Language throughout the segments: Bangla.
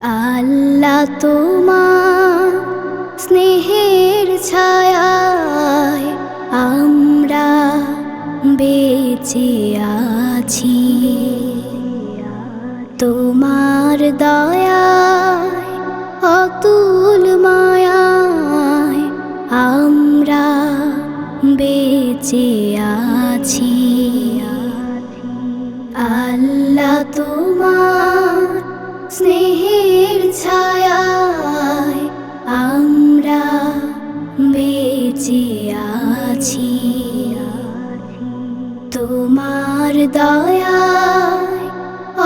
আল্লাহ তোমার স্নেহের ছায়ায় আমরা বেঁচে আছি। তোমার দয়ায় অতুল মায়ায় আমরা বেঁচে আছি। আল্লাহ তোমার স্নেহের ছায়ায় আমরা বেঁচে আছি। তোমার দয়ায়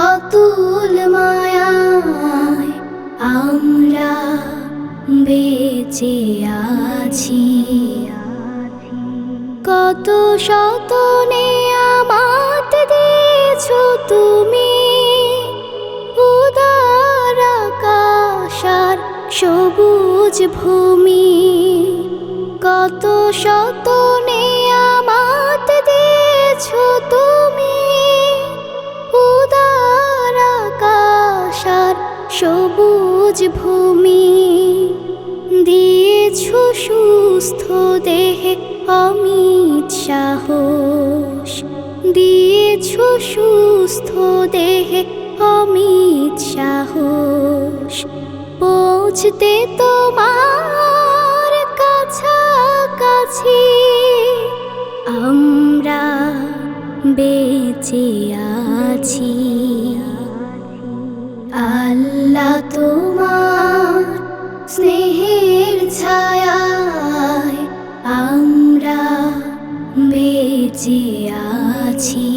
অতুল মায়ায় আমরা বেঁচে আছি। কত শত নেয়ামত দিয়েছো তুমি, উদার আকাশ আর সবুজ ভূমি। কত শত নেয়ামত দিয়েছো তুমি, উদার আকাশ আর সবুজ ভূমি। দিয়েছো সুস্থ দেহে অমিত সাহস, দিয়েছো সুস্থ দেহে অমিত সাহস। পৌঁছতে তোমার কাছাকাছি আমরা বেঁচে আছি। আল্লাহ তোমার স্নেহের ছায়ায় আমরা বেঁচে আছি।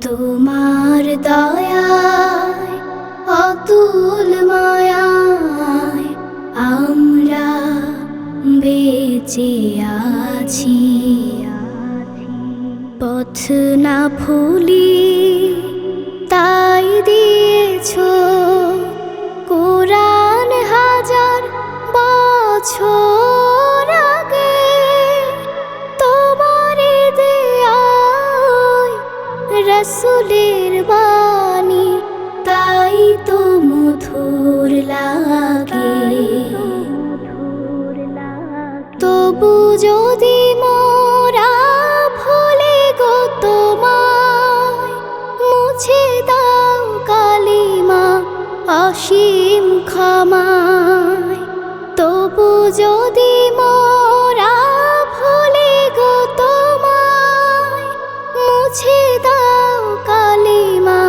তোমার দয়ায় অতুল মায়ায় আমরা বেঁচে আছি। পথ না ভুলি তাই দিয়েছো কোরআন হাজার বছর আগে। তোমারে দেয়ায় রাসূলের বাণী তাই তো মধুর লাগে। তবু যদি মোরা ভুলে গো তোমায়, মুছে দাও কালিমা অসীম ক্ষমায়। তবু যদি মোরা ভুলে গো তোমায়, মুছে দাও কালিমা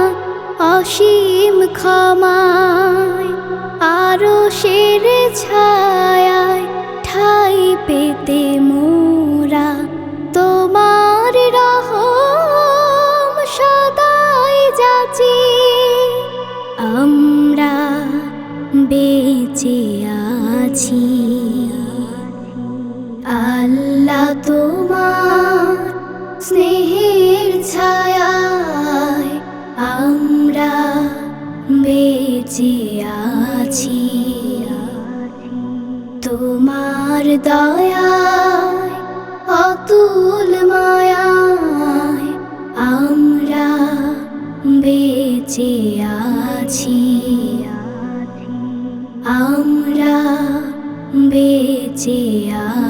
অসীম ক্ষমায়। আরশের ছায়ায় ঠাই পেতে মোরা তোমার রহম সদাই যাচি। আমরা বেঁচে আছি। আল্লাহ তোমার স্নেহের ছায়ায় আমরা বেঁচে আছি। তোমার দয়ায় অতুল মায়ায় আমরা বেঁচে আছি। আমরা বেঁচে আছি।